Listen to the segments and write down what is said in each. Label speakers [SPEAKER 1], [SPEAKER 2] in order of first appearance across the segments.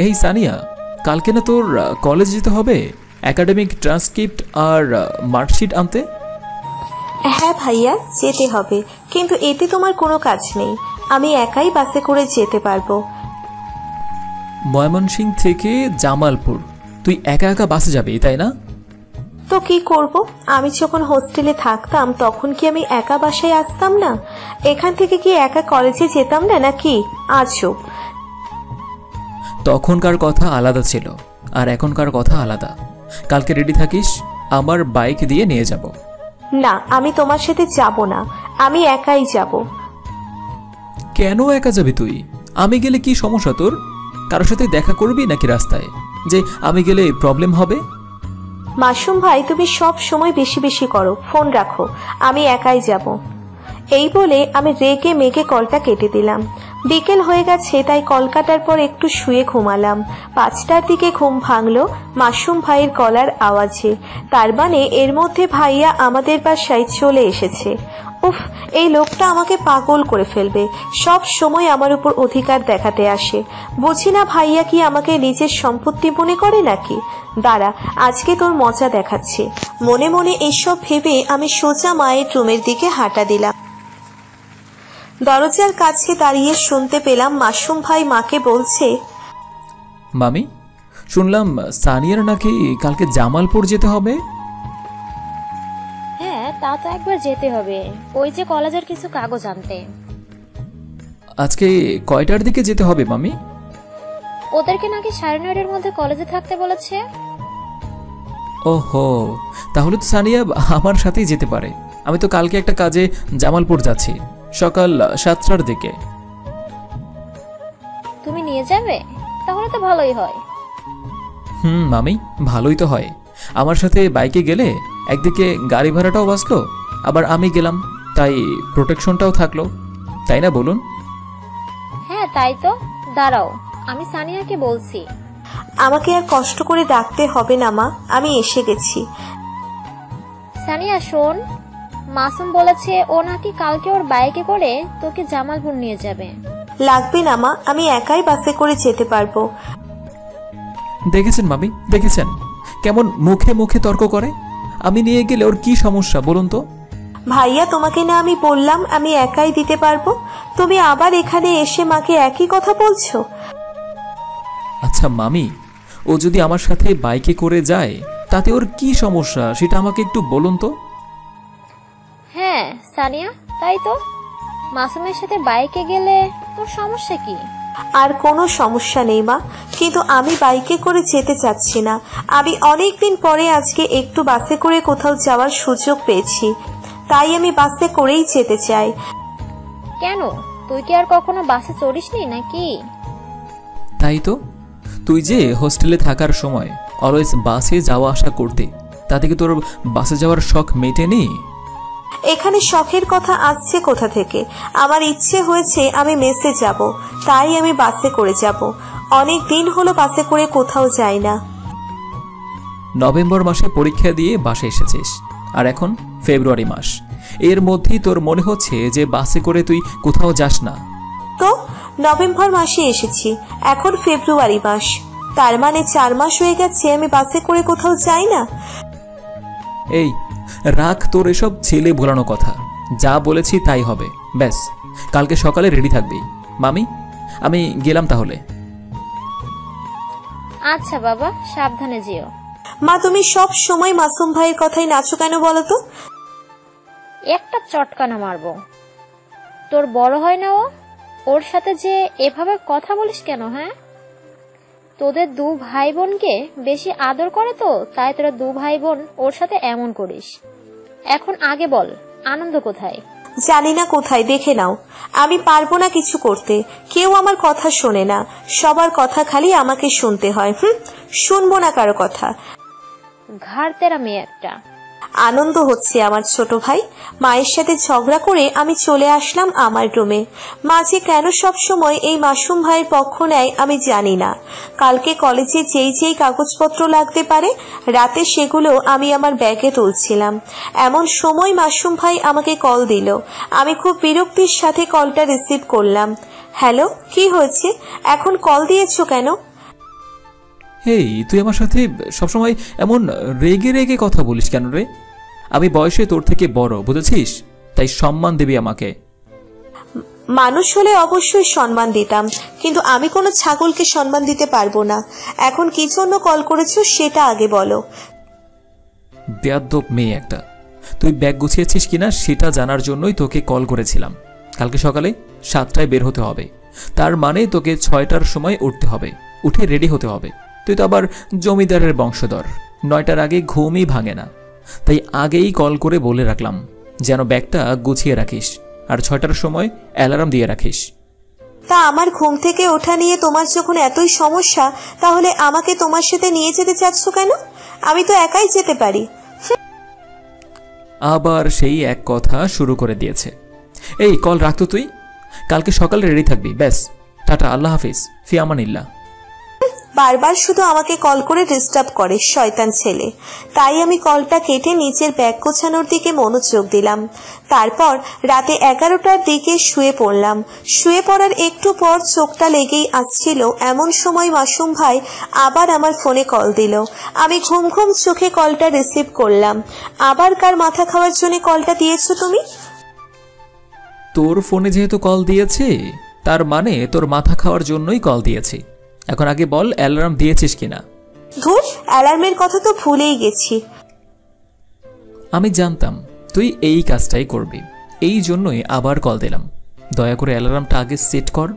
[SPEAKER 1] এই সানিয়া, কালকে না তোর কলেজ যেতে হবে একাডেমিক ট্রান্সক্রিপ্ট আর মার্কশিট আনতে?
[SPEAKER 2] হ্যাঁ ভাইয়া, যেতে হবে, কিন্তু এতে তোমার কোনো কাজ নেই। আমি একাই বাসে করে যেতে পারবো।
[SPEAKER 1] ময়মনসিংহ থেকে জামালপুর তুই একা একা বাসে যাবি, তাই না?
[SPEAKER 2] তো কি করব? আমি যখন হোস্টেলে থাকতাম তখন কি আমি একা বাসায় আসতাম না? এখান থেকে কি একা কলেজে যেতাম না নাকি? আজব।
[SPEAKER 1] তখনকার কথা আলাদা ছিল আর এখনকার কথা আলাদা। কালকে রেডি থাকিস, আমার বাইক দিয়ে নিয়ে যাব।
[SPEAKER 2] না, আমি তোমার সাথে যাব না, আমি একাই যাব।
[SPEAKER 1] কেন একা যাবি তুই? আমি গেলে কি সমস্যা তোর? কারোর সাথে দেখা করবি নাকি রাস্তায়, যে আমি গেলে প্রবলেম হবে?
[SPEAKER 2] মাসুম ভাই, তুমি সব সময় বেশি বেশি করো, ফোন রাখো, আমি একাই যাব। এই বলে আমি রেগে মেগে কলটা কেটে দিলাম। বিকেল হয়ে গেছে, তাই কল কাটার পর একটু শুয়ে ঘুমালাম। 5টার দিকে ঘুম ভাঙলো মাসুম ভাইয়ের গলার আওয়াজে। তার মানে এর মধ্যে ভাইয়া আমাদের বাসায় চলে এসেছে। উফ, এই লোকটা আমাকে পাগল করে ফেলবে, সব সময় আমার উপর অধিকার দেখাতে আসে। বুঝি না ভাইয়া কি আমাকে নিজের সম্পত্তি মনে করে নাকি? দাঁড়া, আজকে তোর মজা দেখাচ্ছে। মনে মনে এসব ভেবে আমি সোজা মায়ের রুমের দিকে হাঁটা দিলাম। দরজার কাছে দাঁড়িয়ে শুনতে পেলাম মাসুম ভাই মাকে বলছে,
[SPEAKER 1] মামি, শুনলাম সানিয়ার নাকি কালকে জামালপুর যেতে হবে।
[SPEAKER 3] হ্যাঁ, তা তো একবার যেতে হবে, ওই যে কলেজের কিছু কাগজ আনতে।
[SPEAKER 1] আজকে কয়টার দিকে যেতে হবে মামি?
[SPEAKER 3] ওদেরকে নাকি 9:30-এর মধ্যে কলেজে থাকতে বলেছে।
[SPEAKER 1] ওহো, তাহলে তো সানিয়া আমার সাথেই যেতে পারে। আমি তো কালকে একটা কাজে জামালপুর যাচ্ছি, সকাল 7টার দিকে।
[SPEAKER 3] তুমি নিয়ে যাবে? তাহলে তো ভালোই হয়।
[SPEAKER 1] মামি, ভালোই তো হয়। আমার সাথে বাইকে গেলে একদিকে গাড়ি ভাড়াটাও বাঁচলো, আবার আমি গেলাম তাই প্রোটেকশনটাও থাকলো, তাই না বলুন?
[SPEAKER 3] হ্যাঁ তাই তো। দাঁড়াও, আমি সানিয়াকে বলছি।
[SPEAKER 2] আমাকে আর কষ্ট করে ডাকতে হবে না মা, আমি এসে গেছি।
[SPEAKER 3] সানিয়া শোন, মাসুম বলেছে ও নাকি কালকে ওর বাইকে করে তোকে জামালপুর নিয়ে যাবে।
[SPEAKER 2] লাগবে না মা, আমি একাই বাসে করে যেতে পারবো।
[SPEAKER 1] দেখেছেন মামি, দেখেছেন কেমন মুখে মুখে তর্ক করে? আমি নিয়ে গেলে ওর কি সমস্যা বলুন তো?
[SPEAKER 2] ভাইয়া, তোমাকে না আমি বললাম আমি একাই দিতে পারবো, তুমি আবার এখানে এসে মাকে একই কথা বলছো।
[SPEAKER 1] আচ্ছা মামি, ও যদি আমার সাথে বাইকে করে যায় তাতে ওর কি সমস্যা সেটা আমাকে একটু বলুন তো।
[SPEAKER 3] হ্যাঁ সানিয়া, তাই তো। মাসুমের সাথে বাইকে গেলে তোর সমস্যা কি?
[SPEAKER 2] আর কোনো সমস্যা নেই মা, কিন্তু আমি বাইকে করে যেতে চাচ্ছি না। আমি অনেকদিন পরে আজকে একটু বাসে করে কোথাও যাওয়ার সুযোগ পেয়েছি, তাই আমি বাসে করেই যেতে চাই।
[SPEAKER 3] কেন, তুই কি আর কখনো বাসে চড়িসনি নাকি?
[SPEAKER 1] তাই তো, তুই যে হোস্টেলে থাকার সময় অলওয়েজ বাসে যাওয়া আসা করতে, তা থেকে তোর বাসে যাওয়ার শখ মেটেনি?
[SPEAKER 2] এখানে শখের কথা আসছে কোথা থেকে? আমার ইচ্ছে হয়েছে আমি মেসে যাব, তাই আমি বাসে করে যাব। অনেক দিন হলো বাসে করে কোথাও যাই না।
[SPEAKER 1] নভেম্বর মাসে পরীক্ষা দিয়ে বাসে এসেছিস, আর এখন ফেব্রুয়ারি মাস। এর মধ্যেই তোর মনে হচ্ছে যে বাসে করে তুই কোথাও যাস না।
[SPEAKER 2] তো নভেম্বর মাসে এসেছি, এখন ফেব্রুয়ারি মাস, তার মানে 4 মাস হয়ে গেছে আমি বাসে করে কোথাও যাই না।
[SPEAKER 1] এই রাখ তোর এসব ছেলে ভোলানো কথা, যা বলেছি তাই হবে, ব্যাস। কালকে সকালে রেডি থাকবি। মামি, আমি গেলাম তাহলে।
[SPEAKER 3] আচ্ছা বাবা, সাবধানে যেও।
[SPEAKER 2] মা, তুমি সব সময় মাসুম ভাইয়ের কথাই নাচো কেন বলো তো?
[SPEAKER 3] একটা চটকানা মারবো। তোর বড় হয় না ও? ওর সাথে যে এভাবে কথা বলিস কেন? হ্যাঁ, তোদের 2 ভাই বোনকে বেশি আদর করে তো, তাই তোরা 2 ভাই বোন ওর সাথে এমন করিস। এখন আগে বল, আনন্দ কোথায়?
[SPEAKER 2] জানি না কোথায়, দেখে নাও। আমি পারবো না কিছু করতে, কেউ আমার কথা শোনে না, সবার কথা খালি আমাকে শুনতে হয়। শুনবো না কারো কথা।
[SPEAKER 3] ঘাড় তেরা মেয়ে একটা।
[SPEAKER 2] আনন্দ হচ্ছে আমার ছোট ভাই। মায়ের সাথে ঝগড়া করে আমি চলে আসলাম আমার রুমে। মা যে কেন সব সময় এই মাসুম ভাইয়ের পক্ষ নেয় আমি জানি না। কালকে কলেজে যেই যেই কাগজপত্র লাগতে পারে রাতে সেগুলো আমি আমার ব্যাগে তুলছিলাম, এমন সময় মাসুম ভাই আমাকে কল দিল। আমি খুব বিরক্তির সাথে কলটা রিসিভ করলাম। হ্যালো, কি হয়েছে? এখন কল দিয়েছো কেন?
[SPEAKER 1] হেই, তুই আমার সাথে সবসময় এমন রেগে রেগে কথা বলিস কেন রে? আমি বয়সে তোর থেকে বড়, বুঝেছিস? তাই সম্মান দিবি আমাকে।
[SPEAKER 2] মানুষ হলে অবশ্যই সম্মান দিতাম, কিন্তু আমি কোনো ছাগলকে সম্মান দিতে পারবো না। এখন কি জন্য কল করেছো সেটা আগে বলো।
[SPEAKER 1] বেয়াদ্দপ মেয়ে একটা। তুই ব্যাগ গুছিয়েছিস কিনা সেটা জানার জন্যই তোকে কল করেছিলাম। কালকে সকালে 7টায় বের হতে হবে, তার মানে তোকে 6টার সময় উঠতে হবে, উঠে রেডি হতে হবে। তুই তো আবার জমিদারের বংশধর, 9টার আগে ঘুমই ভাঙে না। তাই আগেই কল করে বলে রাখলাম যেন ব্যাগটা গুছিয়ে রাখিস, আর 6টার সময় অ্যালার্ম দিয়ে রাখিস।
[SPEAKER 2] তা আমার ঘুম থেকে ওঠা নিয়ে তোমার যখন এতই সমস্যা, তাহলে আমাকে তোমার সাথে নিয়ে যেতে চাচ্ছ কেন? আমি তো একাই যেতে পারি।
[SPEAKER 1] আবার সেই এক কথা শুরু করে দিয়েছে। এই কল রাখতো তুই, কালকে সকালে রেডি থাকবি। ব্যাস, টাটা, আল্লাহ হাফিজ, ফি আমানিল্লাহ।
[SPEAKER 2] বারবার শুধু আমাকে কল করে ডিস্টার্ব করে শয়তান ছেলে। তাই আমি কলটা কেটে নিচের ব্যাগ গোছানোর দিকে মনোযোগ দিলাম। তারপর রাতে 11টার দিকে শুয়ে পড়লাম। শুয়ে পড়ার একটু পর চোখটা লেগেই আসছিল, এমন সময় মাসুম ভাই আবার আমার ফোনে কল দিল। আমি ঘুম ঘুম চোখে কলটা রিসিভ করলাম। আবার কার মাথা খাওয়ার জন্য কলটা দিয়েছো তুমি?
[SPEAKER 1] তোর ফোনে যেহেতু কল দিয়েছে, তার মানে তোর মাথা খাওয়ার জন্যই কল দিয়েছি। এখন আগে বল, অ্যালার্ম দিয়েছিস কিনা?
[SPEAKER 2] ধুর, অ্যালার্মের কথা তো ভুলেই গেছি।
[SPEAKER 1] আমি জানতাম তুই এই কাজটাই করবি, এই জন্যই আবার কল দিলাম। দয়া করে অ্যালার্মটা আগে সেট কর,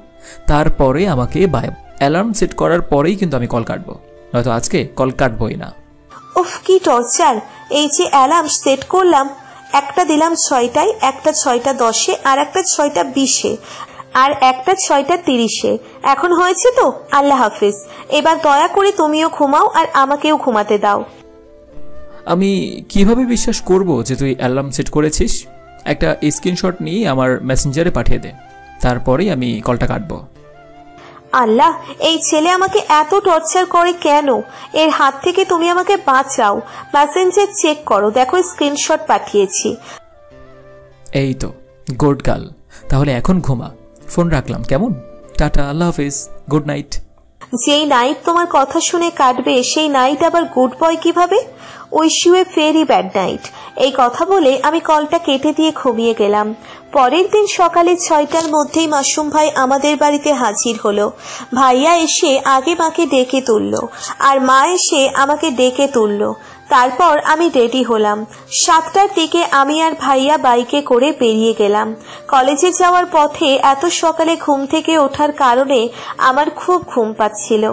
[SPEAKER 1] তারপরে আমাকে বাই। অ্যালার্ম সেট করার পরেই কিন্তু আমি কল কাটবো, নয়তো আজকে কল কাটবই না।
[SPEAKER 2] উফ, কি টর্চার! এই যে অ্যালার্ম সেট করলাম, একটা দিলাম 6টায়, একটা 6:10-এ, আর একটা 6:20-এ, আর একটা 6:30-এ। এখন হয়েছে তো? আল্লাহ হাফিজ। এবার দয়া করে তুমিও ঘুমাও আর আমাকেও ঘুমাতে দাও।
[SPEAKER 1] আমি কিভাবে বিশ্বাস করব যে তুই অ্যালার্ম সেট করেছিস? একটা স্ক্রিনশট নিয়ে আমার মেসেঞ্জারে পাঠিয়ে দে, তারপরেই আমি কলটা কাটবো।
[SPEAKER 2] আল্লাহ, এই ছেলে আমাকে এত টর্চার করে কেন? এর হাত থেকে তুমি আমাকে বাঁচাও। মেসেঞ্জার চেক করো, দেখো স্ক্রিনশট পাঠিয়েছি।
[SPEAKER 1] এই তো, গুড গার্ল। তাহলে এখন ঘুমা, ফোন রাখলাম, কেমন? টাটা, আল্লাহ হাফিজ, গুড নাইট।
[SPEAKER 2] যেই নাইট তোমার কথা শুনে কাটবে, সেই নাইট আবার গুড বয় কিভাবে? Wish you a very bad night. এই কথা বলে আমি কলটা কেটে দিয়ে ঘুমিয়ে গেলাম। পরের দিন সকালে 6টার মধ্যেই মাসুম ভাই আমাদের বাড়িতে হাজির হলো। ভাইয়া এসে আগে মাকে ডেকে তুলল, আর মা এসে আমাকে ডেকে তুলল। তারপর আমি রেডি হলাম। 7টার দিকে আমি আর ভাইয়া বাইকে করে বেরিয়ে গেলাম। কলেজে যাওয়ার পথে এত সকালে ঘুম থেকে ওঠার কারণে আমার খুব ঘুম পাচ্ছিল।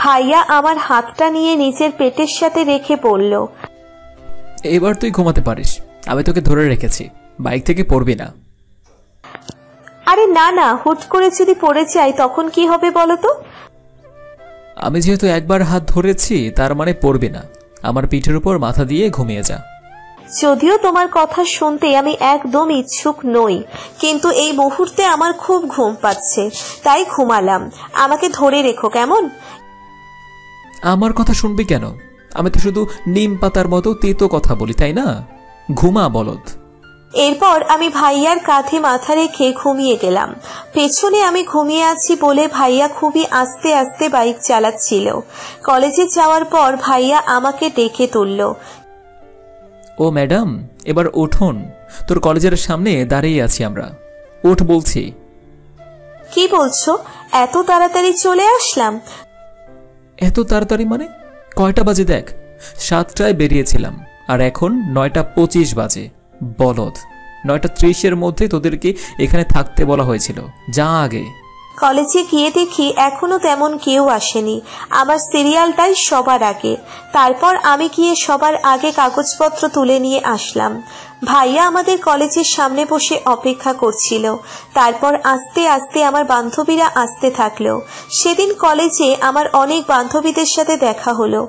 [SPEAKER 2] ভাইয়া আমার হাতটা নিয়ে নিজের পেটের সাথে রেখে বলল,
[SPEAKER 1] এবার তুই ঘুমাতে পারিস, আমি তোকে ধরে রেখেছি, বাইক থেকে পড়বি না।
[SPEAKER 2] আরে না না, হুট করে যদি পড়ে যাই তখন কি হবে বলো তো?
[SPEAKER 1] আমি যেহেতু একবার হাত ধরেছি, তার মানে পড়বি না। আমার পিঠের উপর মাথা দিয়ে ঘুমিয়ে যা।
[SPEAKER 2] যদিও তোমার কথা শুনতে আমি একদম ইচ্ছুক নই, কিন্তু এই মুহূর্তে আমার খুব ঘুম পাচ্ছে, তাই ঘুমালাম। আমাকে ধরে রেখো, কেমন?
[SPEAKER 1] আমার কথা শুনবি কেন? আমি তো শুধু নিম পাতার মতো তেতো কথা বলি, তাই না? ঘুমা, বলদ।
[SPEAKER 2] এরপর আমি ভাইয়ার কাঁধে মাথা রেখে ঘুমিয়ে গেলাম। পেছনে আমি ঘুমিয়ে আছি বলে ভাইয়া খুবই আস্তে আস্তে বাইক চালাচ্ছিল। কলেজে যাওয়ার পর ভাইয়া আমাকে ডেকে তুলল।
[SPEAKER 1] ও ম্যাডাম, এবার উঠুন, তোর কলেজের সামনে দাঁড়িয়ে আছি আমরা, উঠ বলছি।
[SPEAKER 2] কি বলছো? এত তাড়াতাড়ি চলে আসলাম?
[SPEAKER 1] এত তাড়াতাড়ি মানে? কয়টা বাজে দেখ, 7টায় বেরিয়েছিলাম, আর এখন 9:25 বাজে। বলদ, 9:30-এর মধ্যে তোদেরকে এখানে থাকতে বলা হয়েছিল, যা আগে।
[SPEAKER 2] কলেজে গিয়ে দেখি এখনো তেমন কেউ আসেনি। আমার সিরিয়ালটাই সবার আগে। তারপর আমি গিয়ে সবার আগে কাগজপত্র তুলে নিয়ে আসলাম। ভাইয়া আমাদের কলেজের সামনে বসে অপেক্ষা করছিল। তারপর আস্তে আস্তে আমার বান্ধবীরা আসতে থাকলো। সেদিন কলেজে আমার অনেক বান্ধবীদের সাথে দেখা হলো।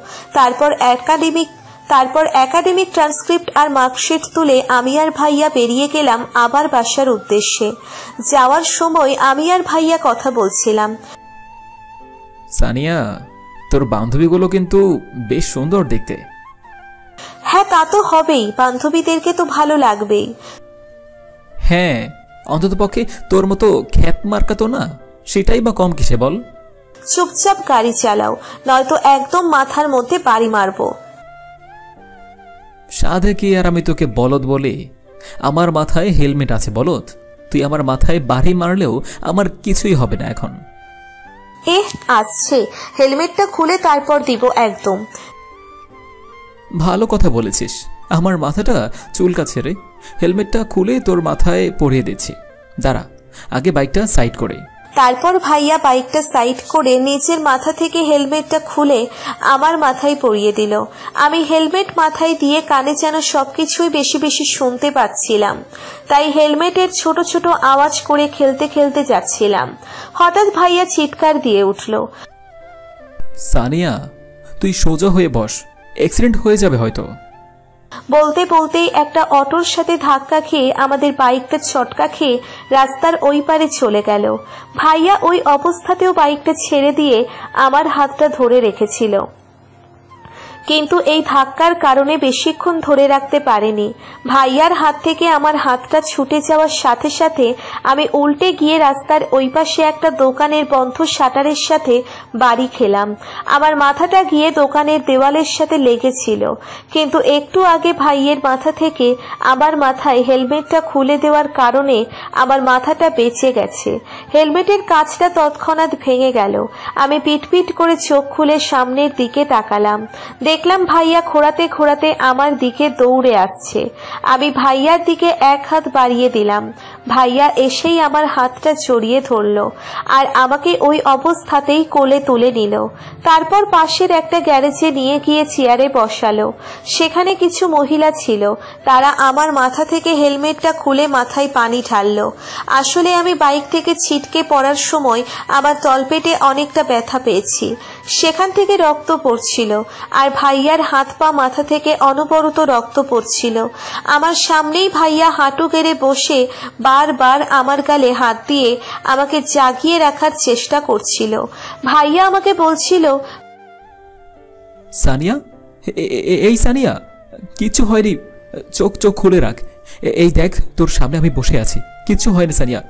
[SPEAKER 2] তারপর একাডেমিক ট্রান্সক্রিপ্ট আর মার্কশিট তুলে আমি আর ভাইয়া বেরিয়ে গেলাম আবার বাসার উদ্দেশ্যে। যাওয়ার সময় আমি আর ভাইয়া কথা বলছিলাম।
[SPEAKER 1] সানিয়া, তোর বান্ধবীগুলো কিন্তু বেশ সুন্দর দেখতে।
[SPEAKER 2] হ্যাঁ, তা তো হবেই, বান্ধবীদেরকে তো ভালো লাগবেই।
[SPEAKER 1] হ্যাঁ, অন্তত পক্ষে তোর মতো খ্যাত মার্কা তো না, সেটাই বা কম কিসে বল?
[SPEAKER 2] চুপচাপ গাড়ি চালাও, নয়তো একদম মাথার মধ্যে বাড়ি মারবো।
[SPEAKER 1] সাধে কি আর আমি তোকে বলদ বলি? আমার মাথায় হেলমেট আছে বলদ। তুই আমার মাথায় বাড়ি মারলেও আমার কিছুই হবে না এখন।
[SPEAKER 2] আসছে, হেলমেটটা খুলে তারপর দিব একদম।
[SPEAKER 1] ভালো কথা বলেছিস, আমার মাথাটা চুলকাছে রে। হেলমেটটা খুলে তোর মাথায় পরিয়ে দিচ্ছি, দাঁড়া আগে বাইকটা সাইড করে।
[SPEAKER 2] তারপর ভাইয়া বাইকটা সাইড করে নিজের মাথা থেকে হেলমেটটা খুলে আমার মাথায় পরিয়ে দিল। আমি হেলমেট মাথায় দিয়ে কানে যেন সবকিছুই বেশি বেশি শুনতে পাচ্ছিলাম, তাই হেলমেটের ছোট ছোট আওয়াজ করে খেলতে খেলতে যাচ্ছিলাম। হঠাৎ ভাইয়া চিৎকার দিয়ে উঠল,
[SPEAKER 1] সানিয়া তুই সোজা হয়ে বস, অ্যাক্সিডেন্ট হয়ে যাবে হয়তো।
[SPEAKER 2] বলতে বলতেই একটা অটোর সাথে ধাক্কা খেয়ে আমাদের বাইকটা চটকা খেয়ে রাস্তার ওই পারে চলে গেল। ভাইয়া ওই অবস্থাতেও বাইকটা ছেড়ে দিয়ে আমার হাতটা ধরে রেখেছিল, কিন্তু এই ধাক্কার কারণে বেশিক্ষণ ধরে রাখতে পারেনি। ভাইয়ার হাত থেকে আমার হাতটা ছুটে যাওয়ার সাথে সাথে আমি উল্টে গিয়ে রাস্তার ওই পাশে একটা দোকানের বন্ধ শাটারের সাথে বাড়ি খেলাম। আমার মাথাটা গিয়ে দোকানের দেওয়ালের সাথে লেগেছিল, কিন্তু একটু আগে ভাইয়ের মাথা থেকে আমার মাথায় হেলমেটটা খুলে দেওয়ার কারণে আমার মাথাটা বেঁচে গেছে। হেলমেটের কাঁচটা তৎক্ষণাৎ ভেঙে গেল। আমি পিটপিট করে চোখ খুলে সামনের দিকে তাকালাম, দেখলাম ভাইয়া খোঁড়াতে খোঁড়াতে আমার দিকে দৌড়ে আসছে। আমি ভাইয়ার দিকে এক হাত বাড়িয়ে দিলাম। ভাইয়া এসেই আমার হাতটা জড়িয়ে ধরল আর আমাকে ওই অবস্থাতেই কোলে তুলে নিল। তারপর পাশের একটা গ্যারেজে নিয়ে গিয়ে চেয়ারে বসালো। সেখানে কিছু মহিলা ছিল, তারা আমার মাথা থেকে হেলমেটটা খুলে মাথায় পানি ঢাললো। আসলে আমি বাইক থেকে ছিটকে পড়ার সময় আমার তলপেটে অনেকটা ব্যথা পেয়েছি, সেখান থেকে রক্ত পড়ছিল আর ভাইয়ার হাত পা মাথা থেকে অনবরত রক্ত পড়ছিল। আমার সামনেই ভাইয়া হাঁটু গেড়ে বসে বারবার আমার গালে হাত দিয়ে আমাকে জাগিয়ে রাখার চেষ্টা করছিল। ভাইয়া আমাকে বলছিল,
[SPEAKER 1] সানিয়া, এই সানিয়া, কিচ্ছু হয়নি, চোখ চোখ খুলে রাখ। এই দেখ তোর সামনে আমি বসে আছি, কিচ্ছু হয়নি সানিয়া,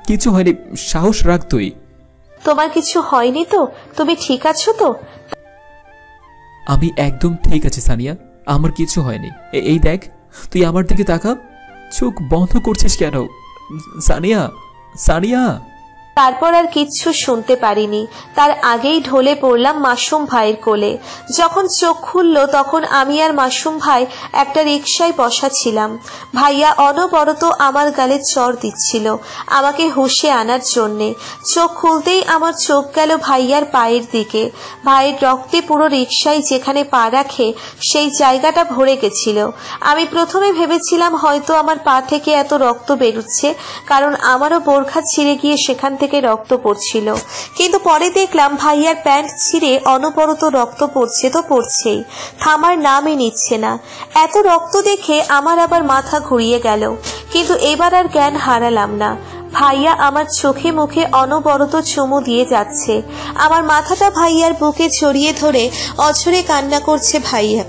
[SPEAKER 1] কিচ্ছু হয়নি, সাহস রাখ তুই।
[SPEAKER 2] তোমার কিছু হয়নি তো? তুমি ঠিক আছো তো?
[SPEAKER 1] আমি একদম ঠিক আছি সানিয়া, আমার কিছু হয়নি। এই দেখ, তুই আমার দিকে তাকা, চোখ বন্ধ করছিস কেন? সানিয়া, সানিয়া।
[SPEAKER 2] তারপর আর কিচ্ছু শুনতে পারিনি, তার আগেই ঢলে পড়লাম মাসুম ভাইয়ের কোলে। যখন চোখ খুলল তখন আমি আর মাসুম ভাই একটা রিকশায় বসা ছিলাম। ভাইয়া অনবরত আমার গালে চড় দিচ্ছিল আমাকে হুঁশে আনার জন্যে। চোখ খুলতেই আমার চোখ গেল ভাইয়ার পায়ের দিকে। ভাইয়ের রক্তে পুরো রিকশায় যেখানে পা রাখে সেই জায়গাটা ভরে গেছিল। আমি প্রথমে ভেবেছিলাম হয়তো আমার পা থেকে এত রক্ত বেরোচ্ছে, কারণ আমারও বোরখা ছিঁড়ে গিয়ে সেখান থেকে রক্ত পড়ছিল, কিন্তু পরে দেখলাম ভাইয়ার প্যান্ট ছিঁড়ে অনবরত রক্ত পড়ছে তো পড়ছেই, থামার নামই নিচ্ছে না। এত রক্ত দেখে আমার আবার মাথা ঘুরিয়ে গেল, কিন্তু এবার আর জ্ঞান হারালাম না। ভাইয়া আমার চোখে মুখে অনবরত চুমু দিয়ে যাচ্ছে। আমার মাথাটা ভাইয়ার বুকে জড়িয়ে ধরে অঝরে কান্না করছে ভাইয়া,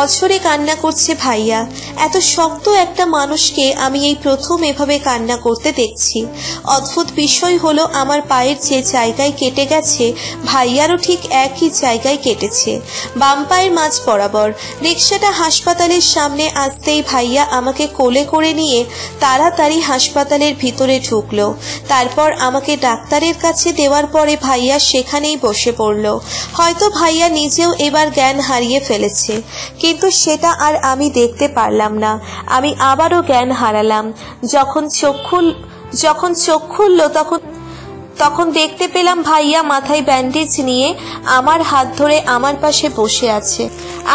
[SPEAKER 2] অঝরে কান্না করছে ভাইয়া। এত শক্ত একটা মানুষকে আমি এই প্রথম এভাবে কান্না করতে দেখছি। অদ্ভুত বিষয় হলো আমার পায়ের যে জায়গায় কেটে গেছে ভাইয়ারও ঠিক একই জায়গায় কেটেছে, বাম পায়ের মাঝ বরাবর। রিকশাটা হাসপাতালের সামনে আসতেই ভাইয়া আমাকে কোলে করে নিয়ে তাড়াতাড়ি হাসপাতালের ভিতরে ঢুকলো। তারপর আমাকে ডাক্তারের কাছে দেওয়ার পরে ভাইয়া সেখানেই বসে পড়ল। হয়তো ভাইয়া নিজেও এবার জ্ঞান হারিয়ে ফেলেছে, কিন্তু সেটা আর আমি দেখতে পারলাম না। আমি আবারও জ্ঞান হারালাম। যখন চোখ খুলল তখন দেখতে পেলাম ভাইয়া মাথায় ব্যান্ডেজ নিয়ে আমার হাত ধরে আমার পাশে বসে আছে।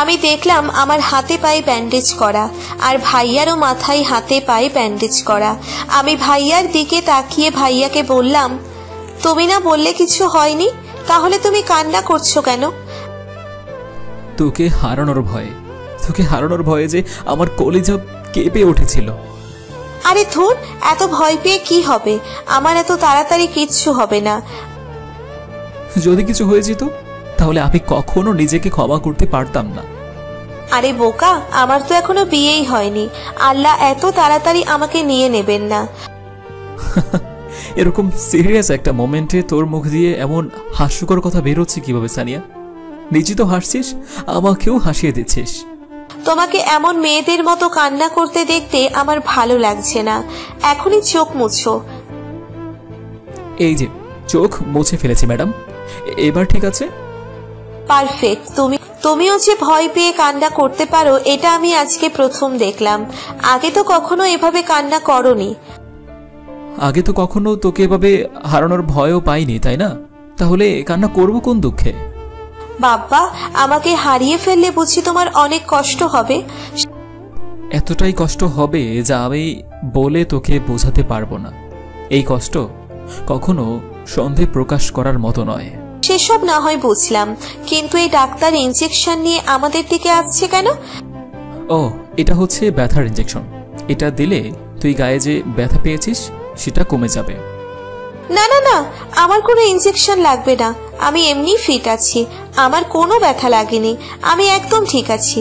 [SPEAKER 2] আমি দেখলাম আমার হাতে পায়ে ব্যান্ডেজ করা আর ভাইয়ারও মাথায় হাতে পায়ে ব্যান্ডেজ করা। আমি ভাইয়ার দিকে তাকিয়ে ভাইয়াকে বললাম, তুমি না বললে কিছু হয়নি, তাহলে তুমি কান্না করছো কেন?
[SPEAKER 1] তোকে হারানোর ভয়ে যে আমার কলিজা কেঁপে উঠেছিল।
[SPEAKER 2] আরে ধুর, এত ভয় পেয়ে কি হবে? আমার এত তাড়াতাড়ি কিচ্ছু হবে না।
[SPEAKER 1] যদি কিছু হয়ে যেত তাহলে আমি কখনো নিজেকে ক্ষমা করতে পারতাম না।
[SPEAKER 2] আরে বোকা, আমার তো এখনো বিয়েই হয়নি, আল্লাহ এত তাড়াতাড়ি আমাকে নিয়ে নেবেন না।
[SPEAKER 1] এরকম সিরিয়াস একটা মোমেন্টে তোর মুখ দিয়ে এমন হাস্যকর কথা বের হচ্ছে কিভাবে সানিয়া? নিজে তো হাসছিস, আমাকেও হাসিয়ে দিচ্ছিস।
[SPEAKER 2] তোমাকে এমন মেয়েদের মতো কান্না করতে দেখতে আমার ভালো লাগছে না। এখনই চোখ মুছো।
[SPEAKER 1] এই যে চোখ মুছে ফেলেছি ম্যাডাম, এবার ঠিক আছে?
[SPEAKER 2] পারফেক্ট। তুমিও যে ভয় পেয়ে কান্না করতে পারো এটা আমি আজকে প্রথম দেখলাম। আগে তো কখনো এভাবে কান্না করোনি।
[SPEAKER 1] আগে তো কখনো তোকে এভাবে হারানোর ভয়ও পাইনি, তাই না? তাহলে কান্না করবো কোন দুঃখে?
[SPEAKER 2] বাবা, আমাকে হারিয়ে ফেললে বুঝি তোমার অনেক কষ্ট হবে?
[SPEAKER 1] এতটাই কষ্ট হবে যা আমি বলে তোকে বোঝাতে পারবো না। এই কষ্ট কখনো সন্ধে প্রকাশ করার মতো নয়।
[SPEAKER 2] সেসব না হয় বুঝলাম, কিন্তু এই ডাক্তার ইনজেকশন নিয়ে আমাদের দিকে আসছে কেন?
[SPEAKER 1] ও, এটা হচ্ছে ব্যথার ইনজেকশন। এটা দিলে তুই গায়ে যে ব্যথা পেয়েছিস সেটা কমে যাবে।
[SPEAKER 2] না না না, আমার কোনো ইনজেকশন লাগবে না। আমি এমনি ফিট আছি, আমার কোনো ব্যথা লাগেনি। আমি একদম ঠিক আছি।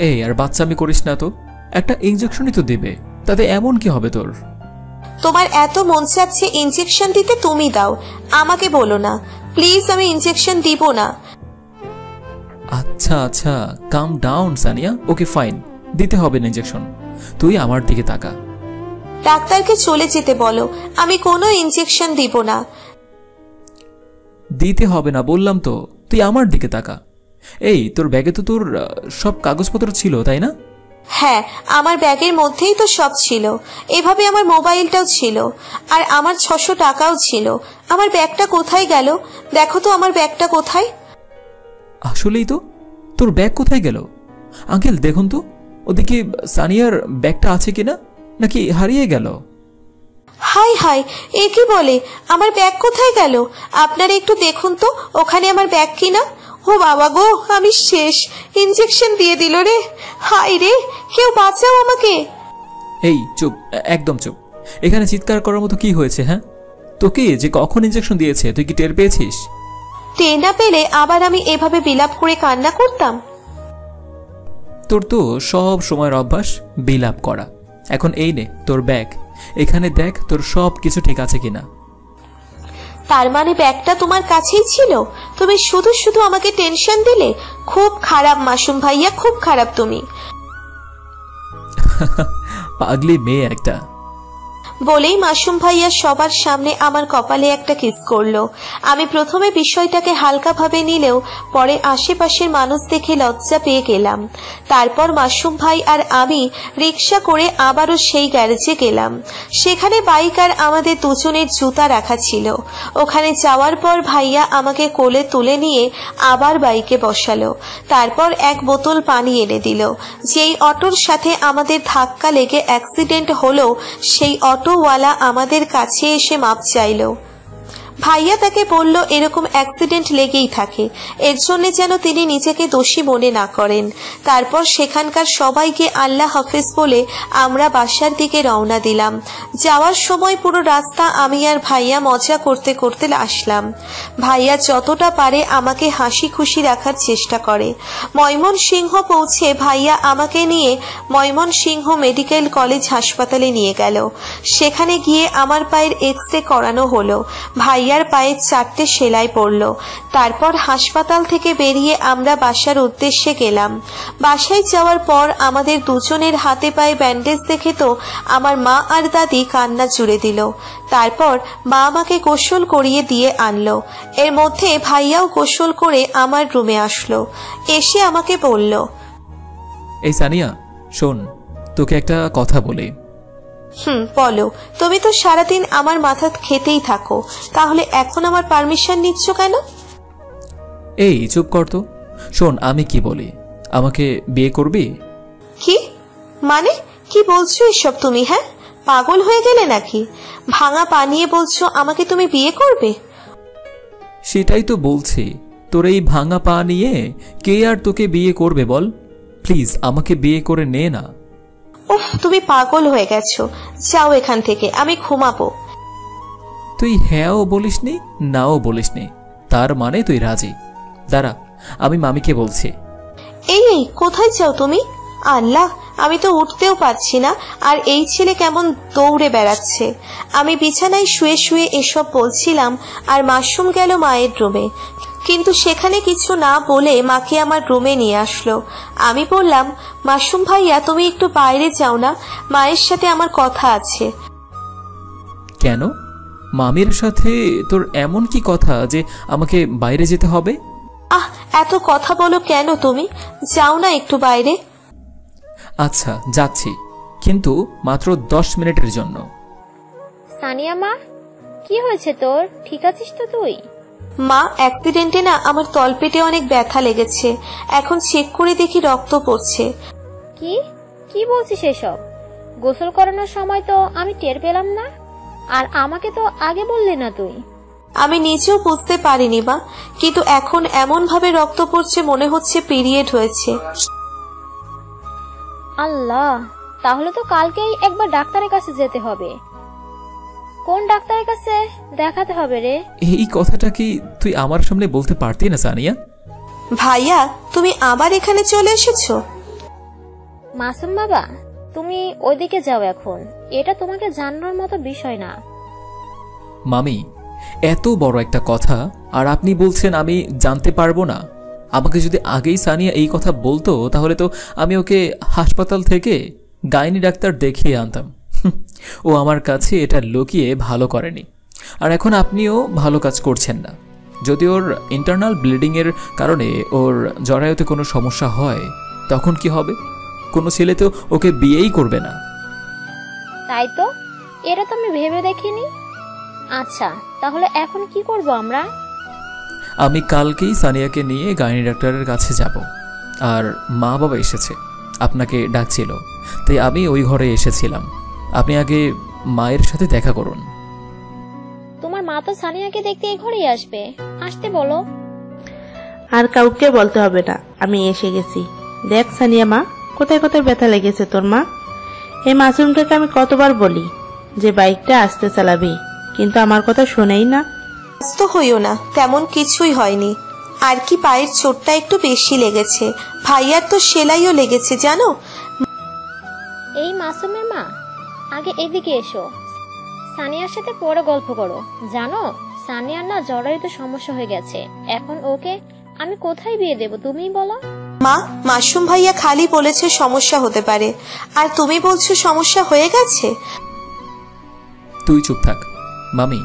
[SPEAKER 1] এই আর বাচ্চামি করিস না তো, একটা ইনজেকশনই তো দেবে, তাতে এমন কি হবে তোর?
[SPEAKER 2] তোমার এত মন চাচ্ছে ইনজেকশন দিতে, তুমি দাও, আমাকে বলো না প্লিজ। আমি ইনজেকশন দিব না।
[SPEAKER 1] আচ্ছা আচ্ছা, কাম ডাউন সানিয়া। ওকে ফাইন, দিতে হবে না ইনজেকশন। তুই আমার দিকে তাকা।
[SPEAKER 2] ডাক্তারকে চলে যেতে বলো, আমি কোনো ইনজেকশন দিব না।
[SPEAKER 1] দিতে হবে না বললাম তো, তুই আমার দিকে তাকা। এই তোর ব্যাগে তো তোর সব কাগজপত্র ছিল, তাই না?
[SPEAKER 2] হ্যাঁ, আমার ব্যাগের মধ্যেই তো সব ছিল। এভাবে আমার মোবাইলটাও ছিল, আর আমার 600 টাকাও ছিল। আমার ব্যাগটা কোথায় গেল? দেখো তো আমার ব্যাগটা কোথায়।
[SPEAKER 1] আসলেই তো, তোর ব্যাগ কোথায় গেল? আঙ্কেল দেখুন তো, ওদিকে সানিয়ার ব্যাগটা আছে কিনা, নাকি হারিয়ে গেল?
[SPEAKER 2] হাই হাই, এ কি বলে? আমার ব্যাগ কোথায় গেল? আপনারা একটু দেখুন তো ওখানে আমার ব্যাগ কিনা। ও বাবা গো, আমি শেষ। ইনজেকশন দিয়ে দিল রে। হাই রে, কেউ বাঁচাও আমাকে।
[SPEAKER 1] এই চুপ, একদম চুপ। এখানে চিৎকার করার মতো কি হয়েছে? হ্যাঁ, তোকে যে কখন ইনজেকশন দিয়েছে তুই কি টের পেয়েছিস?
[SPEAKER 2] টের না পেলে আবার আমি এভাবে বিলাপ করে কান্না করতাম?
[SPEAKER 1] তোর তো সব সময়ের অভ্যাস বিলাপ করা। এখন এই নে তোর ব্যাগ, এখানে দেখ তোর সব কিছু ঠিক আছে কিনা।
[SPEAKER 2] তার মানে ব্যাগটা তোমার কাছেই ছিল? তুমি শুধু শুধু আমাকে টেনশন দিলে। খুব খারাপ মাসুম ভাইয়া, খুব খারাপ তুমি।
[SPEAKER 1] পাগলি মেয়ে একটা।
[SPEAKER 2] বলেই মাসুম ভাইয়া সবার সামনে আমার কপালে একটা কিস করলো। আমি প্রথমে বিষয়টাকে হালকাভাবে নিলেও পরে আশেপাশের মানুষ দেখে লজ্জা পেয়ে গেলাম। তারপর মাসুম ভাই আর আমি রিক্সা করে আবারও সেই গ্যারেজে গেলাম। সেখানে বাইক আর আমাদের দুজনের জুতা রাখা ছিল। ওখানে যাওয়ার পর ভাইয়া আমাকে কোলে তুলে নিয়ে আবার বাইকে বসালো। তারপর এক বোতল পানি এনে দিল। যেই অটোর সাথে আমাদের ধাক্কা লেগে অ্যাক্সিডেন্ট হলো সেই অটোওয়ালা আমাদের কাছে এসে মাপ চাইল। ভাইয়া তাকে বলল এরকম অ্যাক্সিডেন্ট লেগেই থাকে, এর জন্য যেন তিনি নিজেকে দোষী মনে না করেন। তারপর সেখানকার সবাইকে আল্লাহ হাফেজ বলে আমরা বাসার দিকে রওনা দিলাম। যাওয়ার সময় পুরো রাস্তা আমি আর ভাইয়া মজা করতে করতে আসলাম। ভাইয়া যতটা পারে আমাকে হাসি খুশি রাখার চেষ্টা করে। ময়মনসিংহ পৌঁছে ভাইয়া আমাকে নিয়ে ময়মনসিংহ মেডিকেল কলেজ হাসপাতালে নিয়ে গেল। সেখানে গিয়ে আমার পায়ের এক্স-রে করানো হলো। ভাইয়ার পায়ে 4টে সেলাই পড়ল। তারপর হাসপাতাল থেকে বেরিয়ে আমরা বাসার উদ্দেশ্যে গেলাম। বাসায় যাওয়ার পর আমাদের দুজনের হাতে পায়ে ব্যান্ডেজ দেখে তো আমার মা আর দাদি কান্না জুড়ে দিল। তারপর মা আমাকে গোসল করিয়ে দিয়ে আনলো। এর মধ্যে ভাইয়াও গোসল করে আমার রুমে আসলো। এসে আমাকে বলল,
[SPEAKER 1] এই সানিয়া শোন, তোকে একটা কথা বলি।
[SPEAKER 2] বলো। তুমি তো সারাদিন আমার মাথা খেতেই থাকো, তাহলে এখন আমার পারমিশন নিচ্ছ কেন?
[SPEAKER 1] এই চুপ কর তো। শোন আমি কি বলি, আমাকে বিয়ে করবি?
[SPEAKER 2] কি মানে? কি বলছো এসব তুমি? হ্যাঁ, পাগল হয়ে গেলে নাকি? ভাঙা পা নিয়ে বলছো আমাকে তুমি বিয়ে করবে?
[SPEAKER 1] সেটাই তো বলছি, তোর এই ভাঙা পা নিয়ে কে আর তোকে বিয়ে করবে বল? প্লিজ আমাকে বিয়ে করে নে না।
[SPEAKER 2] উফ, তুমি পাগল হয়ে গেছো। যাও এখান থেকে, আমি ঘুমাবো।
[SPEAKER 1] তুই হ্যাঁও বলিসনি নাও বলিসনি, তার মানে তুই রাজি। দাঁড়া, আমি মামিকে বলছি।
[SPEAKER 2] এই কোথায় যাও তুমি? আল্লাহ, আমি তো উঠতেও পারছি না, আর এই ছেলে কেমন দৌড়ে বেড়াচ্ছে। আমি বিছানায় শুয়ে শুয়ে এসব বলছিলাম, আর মাশরুম গেল মায়ের রুমে, কিন্তু সেখানে কিছু না বলে মাকে আমার রুমে নিয়ে আসলো। আমি বললাম, মাশরুম ভাইয়া তুমি একটু বাইরে যাও না, মায়ের সাথে আমার কথা আছে।
[SPEAKER 1] কেন? মামির সাথে তোর এমন কি কথা যে আমাকে বাইরে যেতে হবে?
[SPEAKER 2] এত কথা বলো কেন তুমি? যাও না একটু বাইরে।
[SPEAKER 1] আচ্ছা যাচ্ছি, কিন্তু মাত্র 10 মিনিটের জন্য।
[SPEAKER 3] সানিয়া মা, কি হয়েছে তোর? ঠিক আছিস তো তুই?
[SPEAKER 2] মা, অ্যাক্সিডেন্টে না আমার তলপেটে অনেক ব্যথা লেগেছে, এখন চেক করে দেখি রক্ত পড়ছে।
[SPEAKER 3] কি কি বলছিস এসব? গোসল করানোর সময় তো আমি টের পেলাম না, আর আমাকে তো আগে বললি না তুই।
[SPEAKER 2] আমি নিজেও বুঝতে পারিনি মা, কিন্তু এখন এমন ভাবে রক্ত পড়ছে মনে হচ্ছে পিরিয়ড হয়েছে।
[SPEAKER 3] আল্লাহ, তাহলে তো কালকেই একবার ডাক্তারের কাছে যেতে হবে। কোন ডাক্তারের কাছে দেখাতে হবে রে?
[SPEAKER 1] এই কথাটা কি তুই আমার সামনে বলতে পারতি না সানিয়া?
[SPEAKER 2] ভাইয়া, তুমি আবার এখানে চলে এসেছো?
[SPEAKER 3] মাসুম বাবা, তুমি ওইদিকে যাও এখন, এটা তোমাকে জানানোর মতো বিষয় না।
[SPEAKER 1] মামি, এত বড় একটা কথা আর আপনি বলছেন আমি জানতে পারবো না? আমাকে যদি আগেই সানিয়া এই কথা বলতো তাহলে তো আমি ওকে হাসপাতাল থেকে গাইনি ডাক্তার দেখিয়ে আনতাম। ও আমার কাছে এটা লুকিয়ে ভালো করেনি, আর এখন আপনিও ভালো কাজ করছেন না। যদি ওর ইন্টারনাল ব্লিডিংয়ের কারণে ওর জরায়ুতে কোনো সমস্যা হয় তখন কি হবে? কোনো ছেলে তো ওকে বিয়েই করবে না।
[SPEAKER 3] তাই তো, এটা তো আমি ভেবে দেখিনি। আচ্ছা, তাহলে এখন কি করব আমরা?
[SPEAKER 1] আমি কালকেই সানিয়াকে নিয়ে গাইনি ডাক্তারের কাছে যাব, আর মা বাবা এসেছে, আপনাকে ডাকছিল, তাই আমি ওই ঘরে এসেছিলাম। আপনি আগে মায়ের সাথে দেখা করুন।
[SPEAKER 3] তোমার মা তো সানিয়াকে দেখতে এই ঘরেই আসবে, আসতে বলো।
[SPEAKER 4] আর কাউকে বলতে হবে না, আমি এসে গেছি। দেখ সানিয়া মা, কোথায় কোথায় ব্যথা লেগেছে তোর মা। এই মাসুমটাকে আমি কতবার বলি যে বাইকটা আস্তে চালাবি, কিন্তু আমার কথা শোনেই না।
[SPEAKER 2] ব্যস্ত হইও না, তেমন কিছুই হয়নি। আর কি পায়ের চোটটা একটু বেশি লেগেছে। ভাইয়ার তো সেলাইও লেগেছে জানো।
[SPEAKER 3] এই মাসুমের মা, আগে এদিকে এসো, সানিয়ার সাথে পরে গল্প করো। জানো, সানিয়ার না জরায়ুতে সমস্যা হয়ে গেছে, এখন ওকে আমি কোথায় বিয়ে দেব তুমিই বলো।
[SPEAKER 2] মা, মাসুম ভাইয়া খালি বলেছে সমস্যা হতে পারে, আর তুমি বলছো সমস্যা হয়ে গেছে।
[SPEAKER 1] তুই চুপ থাক মামি,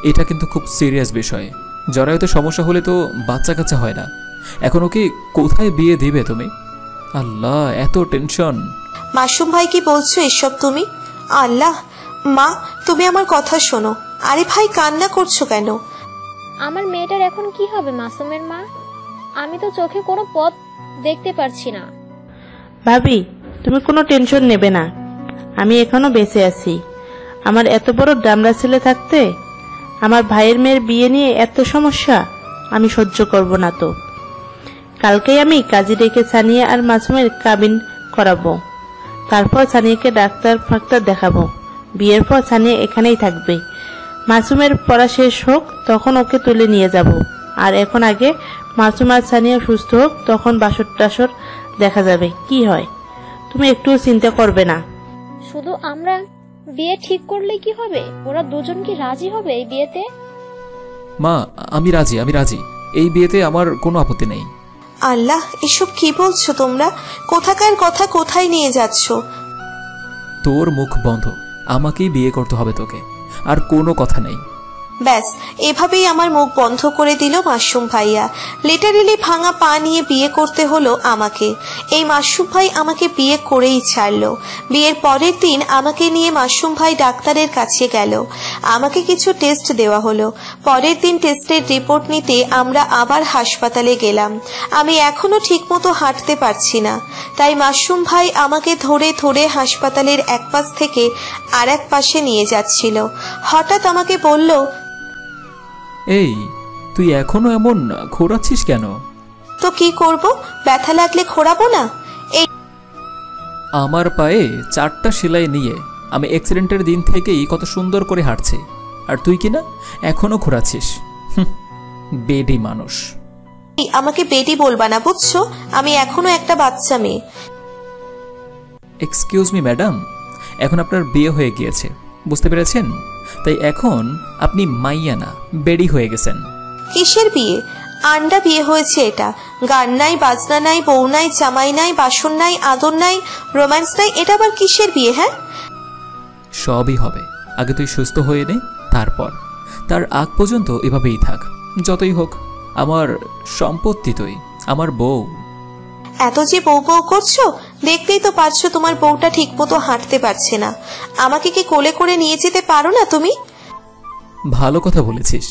[SPEAKER 1] এটা কিন্তু খুব সিরিয়াস বিষয়। জরায়ুতে সমস্যা হলে তো বাচ্চা কাচ্চা হয় না। এখন ওকে কোথায় বিয়ে দিবে তুমি? আল্লাহ, এত টেনশন।
[SPEAKER 2] মাসুম ভাই কি বলছো এসব তুমি? আল্লাহ। মা, তুমি আমার কথা শোনো। আরে ভাই, কান্না করছো কেন?
[SPEAKER 3] আমার মেয়েটার এখন কি হবে মাসুমের মা? আমি তো চোখে কোনো পথ দেখতে পারছি না।
[SPEAKER 4] ভাবি, তুমি কোনো টেনশন নেবে না, আমি এখনো বেঁচে আছি। আমার এত বড় দামড়া ছেলে থাকতে আমার ভাইয়ের মেয়ের বিয়ে নিয়ে এত সমস্যা আমি সহ্য করব না। তো কালকেই আমি কাজী ডেকে সানিয়া আর মাসুমের কাবিন করাবো, তারপর সানিয়াকে ডাক্তার ফাক্তার দেখাবো। বিয়ের পর সানিয়া এখানেই থাকবে। মাসুমের পড়া শেষ হোক, তখন ওকে তুলে নিয়ে যাব। আর এখন আগে মাসুম আর সানিয়া সুস্থ হোক, তখন বাসর টাসর দেখা যাবে কি হয়। তুমি একটুও চিন্তা করবে না।
[SPEAKER 3] শুধু আমরা বিয়ে ঠিক করলে কি হবে? ওরা দুজন কি রাজি হবে এই বিয়েতে?
[SPEAKER 1] মা, আমি রাজি, আমি রাজি। এই বিয়েতে আমার কোনো আপত্তি নেই।
[SPEAKER 2] আল্লাহ, এসব কি বলছো তোমরা? কোথাকার কথা কোথায় নিয়ে যাচ্ছ?
[SPEAKER 1] তোর মুখ বন্ধ, আমাকেই বিয়ে করতে হবে তোকে, আর কোনো কথা নেই।
[SPEAKER 2] ব্যাস, এভাবেই আমার মুখ বন্ধ করে দিল মাসুম ভাইয়া। লিটারেলি ভাঙা পা নিয়ে বিয়ে করতে হলো আমাকে। এই মাসুম ভাই আমাকে বিয়ে করেই ছাড়লো। বিয়ের পরের দিন আমাকে নিয়ে মাসুম ভাই ডাক্তারের কাছে গেল। আমাকে কিছু টেস্ট দেওয়া হলো। পরের দিন টেস্টের রিপোর্ট নিতে আমরা আবার হাসপাতালে গেলাম। আমি এখনো ঠিকমতো হাঁটতে পারছি না, তাই মাসুম ভাই আমাকে ধরে ধরে হাসপাতালের এক পাশ থেকে আর এক পাশে নিয়ে যাচ্ছিল। হঠাৎ আমাকে বলল,
[SPEAKER 1] এই, তুই এখনো এমন খোঁড়াচ্ছিস কেন?
[SPEAKER 2] তো কি করব? ব্যথা লাগলে খোঁড়াবো না? এই
[SPEAKER 1] আমার পায়ে 4টা সেলাই নিয়ে আমি অ্যাক্সিডেন্টের দিন থেকেই কত সুন্দর করে হাঁটছি, আর তুই কিনা এখনো খোঁড়াচ্ছিস। বেডি মানুষ।
[SPEAKER 2] আমাকে বেটি বলবা না, বুঝছো? আমি এখনো একটা বাচ্চা মেয়ে।
[SPEAKER 1] এক্সকিউজ মি ম্যাডাম, এখন আপনার বিয়ে হয়ে গিয়েছে, বুঝতে পেরেছেন? তাই এখন আপনি মাইয়া না, বেডি হয়ে গেছেন।
[SPEAKER 2] কিসের বিয়ে? আন্ডা বিয়ে হয়েছে এটা। গান নাই, বাজনা নাই, বউ নাই, জামাই নাই, বাসন নাই, আদর নাই, রোম্যান্স নাই, এটা আবার কিসের বিয়ে? হ্যাঁ,
[SPEAKER 1] সবই হবে। আগে তুই সুস্থ হয়ে নে, তারপর। তার আগ পর্যন্ত এভাবেই থাক। যতই হোক আমার সম্পত্তি তুই, আমার বউ।
[SPEAKER 2] এত যে বউ বউ করছো, দেখতেই তো পারছো তোমার বউটা ঠিক মতো হাঁটতে পারছে না। আমাকে কি কোলে করে নিয়ে যেতে পারো না তুমি?
[SPEAKER 1] ভালো কথা বলেছিস।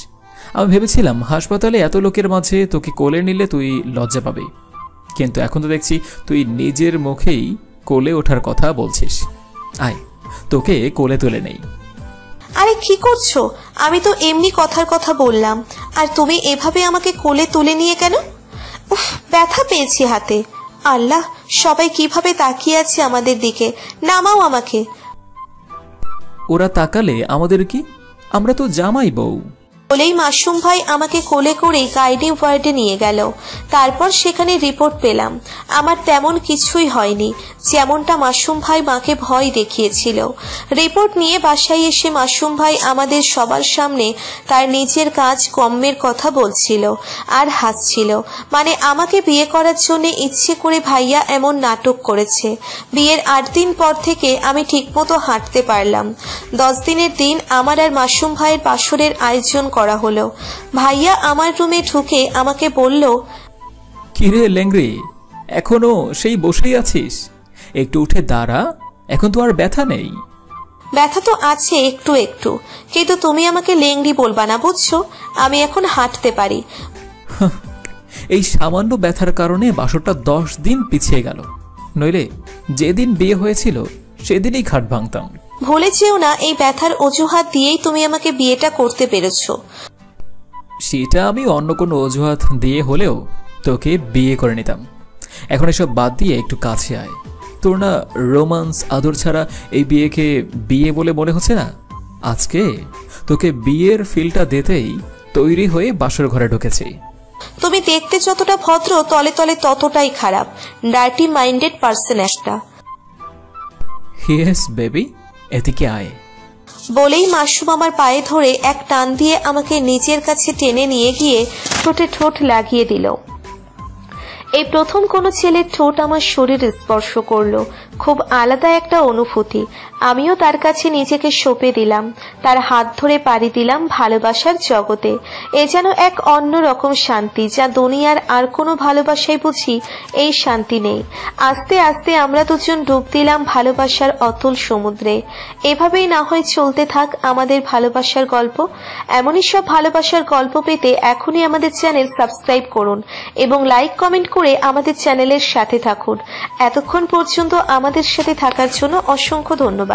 [SPEAKER 1] আমি ভেবেছিলাম হাসপাতালে এত লোকের মাঝে তোকে কোলে নিলে তুই লজ্জা পাবি, কিন্তু এখন তো দেখছি তুই নিজের মুখেই কোলে ওঠার কথা বলছিস। আয়, তোকে কোলে তুলে নেই।
[SPEAKER 2] আরে কি করছো? আমি তো এমনি কথার কথা বললাম, আর তুমি এভাবে আমাকে কোলে তুলে নিয়ে কেন? উফ, ব্যথা পেয়েছি হাতে। আল্লাহ, সবাই কিভাবে তাকিয়ে আছে আমাদের দিকে। নামাও আমাকে।
[SPEAKER 1] ওরা তাকালে আমাদের কি? আমরা তো জামাই বউ।
[SPEAKER 2] বলেই মাসুম ভাই আমাকে কোলে করে গাইডি ওয়ার্ডে নিয়ে গেল। তারপর সেখানে রিপোর্ট পেলাম আমার তেমন কিছুই হয়নি, যেমনটা মাসুম ভাই মাকে ভয় দেখিয়েছিল। রিপোর্ট নিয়ে বাসায় এসে মাসুম ভাই আমাদের সবার সামনে তার নিজের কাজ কম্মের কথা বলছিল আর হাসছিল। মানে আমাকে বিয়ে করার জন্য ইচ্ছে করে ভাইয়া এমন নাটক করেছে। বিয়ের 8 দিন পর থেকে আমি ঠিকমতো হাঁটতে পারলাম। 10 দিনের দিন আমার আর মাসুম ভাইয়ের বাসরের আয়োজন করা হলো। ভাইয়া আমার রুমে ঢুকে আমাকে বলল,
[SPEAKER 1] কিরে লেংরি, এখনো সেই বসেই আছিস? একটু উঠে দাঁড়া, এখন তো আর ব্যথা নেই।
[SPEAKER 2] ব্যথা তো আছে একটু একটু, কিন্তু তুমি আমাকে লেংড়ি বলবা না, বুঝছো? আমি এখন হাঁটতে পারি।
[SPEAKER 1] এই সামান্য ব্যথার কারণে বাসরটা 10 দিন পিছিয়ে গেল, নইলে যেদিন বিয়ে হয়েছিল সেদিনই খাট ভাঙতাম।
[SPEAKER 2] ভুলে যেও না, এই ব্যথার অজুহাত দিয়েই তুমি আমাকে বিয়েটা করতে পেরেছো।
[SPEAKER 1] সেটা আমি অন্য কোনো অজুহাত দিয়ে হলেও তোকে বিয়ে করে নিতাম। এখন এসব বাদ দিয়ে একটু কাছে আয়। তোর না রোমান্স আদর ছাড়া এই বিয়েকে বিয়ে বলে মনে হচ্ছে না? আজকে তোকে বিয়ের ফিলটা দিতেই তৈরি হয়ে বাসর ঘরে ঢুকেছি।
[SPEAKER 2] তুমি দেখতে যতটা ভদ্র, তলে তলে ততটাই খারাপ, ডার্টি মাইন্ডেড পার্সন একটা।
[SPEAKER 1] ইয়েস বেবি, এদিকে আয়।
[SPEAKER 2] বলেই মাসুম আমার পায়ে ধরে এক টান দিয়ে আমাকে নিজের কাছে টেনে নিয়ে গিয়ে ঠোঁটে ঠোঁট লাগিয়ে দিল। এই প্রথম কোনো ছেলের ঠোঁট আমার শরীর স্পর্শ করলো। খুব আলাদা একটা অনুভূতি। আমিও তার কাছে নিজেকে সঁপে দিলাম, তার হাত ধরে পাড়ি দিলাম ভালোবাসার জগতে। এ যেন এক অন্য রকম শান্তি, যা দুনিয়ার আর কোনো ভালোবাসায় বুঝি এই শান্তি নেই। আস্তে আস্তে আমরা দুজন ডুব দিলাম ভালোবাসার অতল সমুদ্রে। এভাবেই না হয় চলতে থাক আমাদের ভালোবাসার গল্প। এমনই সব ভালোবাসার গল্প পেতে এখনই আমাদের চ্যানেল সাবস্ক্রাইব করুন এবং লাইক কমেন্ট করে আমাদের চ্যানেলের সাথে থাকুন। এতক্ষণ পর্যন্ত আমাদের সাথে থাকার জন্য অসংখ্য ধন্যবাদ।